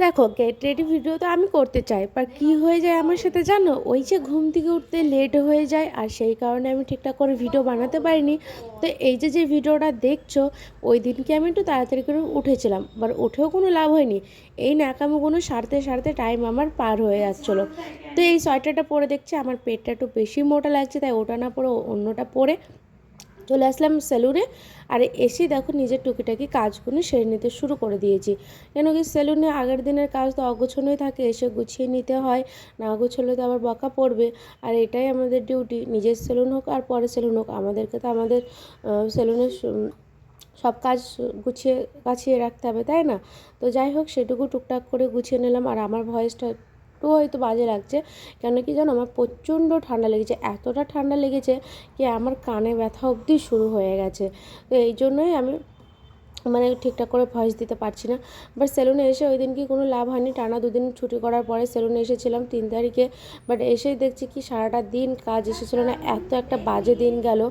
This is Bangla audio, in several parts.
দেখো গেট রেডি ভিডিও তো আমি করতে চাই, বাট কী হয়ে যায় আমার সাথে জানো, ওই যে ঘুম থেকে উঠতে লেট হয়ে যায় আর সেই কারণে আমি ঠিকঠাক করে ভিডিও বানাতে পারিনি। তো এই যে ভিডিওটা দেখছো, ওই দিনকে আমি একটু তাড়াতাড়ি করে উঠেছিলাম, বাট উঠেও কোনো লাভ হয়নি। এই ন্যাকামোগুলো সারতে সারতে টাইম আমার পার হয়ে যাচ্ছিলো। তো এই সোয়েটারটা পরে দেখছি আমার পেটটা একটু বেশি মোটা লাগছে, তাই ওটা না পরে অন্যটা পরে চলে আসলাম সেলুনে। আর এসে দেখো নিজের টুকিটাকি কাজগুলো সেরে নিতে শুরু করে দিয়েছি। কেন কি সেলুনে আগের দিনের কাজ তো অগোছানোই থাকে, এসে গুছিয়ে নিতে হয়, না গুছোলে তো আবার বকা পড়বে। আর এটাই আমাদের ডিউটি, নিজের সেলুন হোক আর পরে সেলুন হোক, আমাদেরকে তো আমাদের সেলুনের সব কাজ গুছিয়ে গাছিয়ে রাখতে হবে, তাই না? তো যাই হোক, সেটুকু টুকটাক করে গুছিয়ে নিলাম। আর আমার ভয়েসটা একটু হয়তো বাজে লাগছে, কেন কি জানো, আমার প্রচণ্ড ঠান্ডা লেগেছে, এতটা ঠান্ডা লেগেছে কি আমার কানে ব্যথা অবধি শুরু হয়ে গেছে। তো এই জন্যই আমি ঠিকঠাক করে ভয়েস দিতে পারছি না। বাট সেলুনে এসে ওই দিন কি কোনো লাভ হয়নি, টানা দুদিন ছুটি করার পরে সেলুনে এসেছিলাম 3 তারিখে। বাট এসেই দেখছি কি সারাটা দিন কাজ এসেছিলো না, এত একটা বাজে দিন গেল।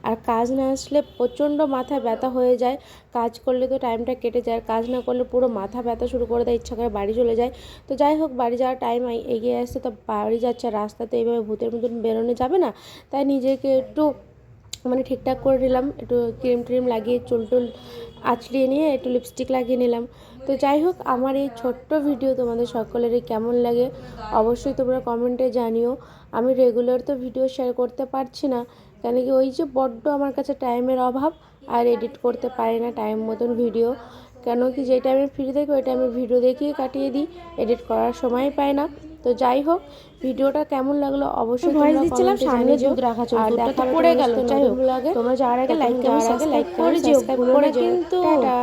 আর কাজ না আসলে প্রচণ্ড মাথা ব্যথা হয়ে যায়, কাজ করলে তো টাইমটা কেটে যায়, আর কাজ না করলে পুরো মাথা ব্যথা শুরু করে দেয়, ইচ্ছা করে বাড়ি চলে যায়। তো যাই হোক, বাড়ি যাওয়ার টাইম এগিয়ে আসছে, তো বাড়ি যাচ্ছে, রাস্তাতে এইভাবে ভূতের মতন বেরোনো যাবে না, তাই নিজেকে একটু ঠিকঠাক করে নিলাম, একটু ক্রিম ট্রিম লাগিয়ে চুল টুল আঁচড়িয়ে নিয়ে একটু লিপস্টিক লাগিয়ে নিলাম। তো যাই হোক, আমার এই ছোট্ট ভিডিও তোমাদের সকলেরই কেমন লাগে অবশ্যই তোমরা কমেন্টে জানিও। আমি রেগুলার তো ভিডিও শেয়ার করতে পারছি না, কেন কি ওই যে বড্ড আমার কাছে টাইমের অভাব, আর এডিট করতে পারি না টাইম মতন ভিডিও। কেন কি যে টাইমে ফ্রি থাকি ওই টাইমে ভিডিও দেখিয়ে কাটিয়ে দিই, এডিট করার সময় পাই না। তো যাই হোক, ভিডিওটা কেমন লাগলো অবশ্যই ভয়েস তোমরা দিচ্ছিলাম, কমেন্টে সামনে জানিও। দুধ রাখা ছিল, আর দুধটা দেখা তো হবে পড়ে তোমাদের গেল। সাথে যাই নতুন হোক, ব্লগে। তোমরা যাওয়ার আগে ততক্ষণ লাইক যাওয়ার আগে লাইক সাবস্ক্রাইব করে করে যেও, সাবস্ক্রাইব ভুলো না করে যেও। কিন্তু। টাটা।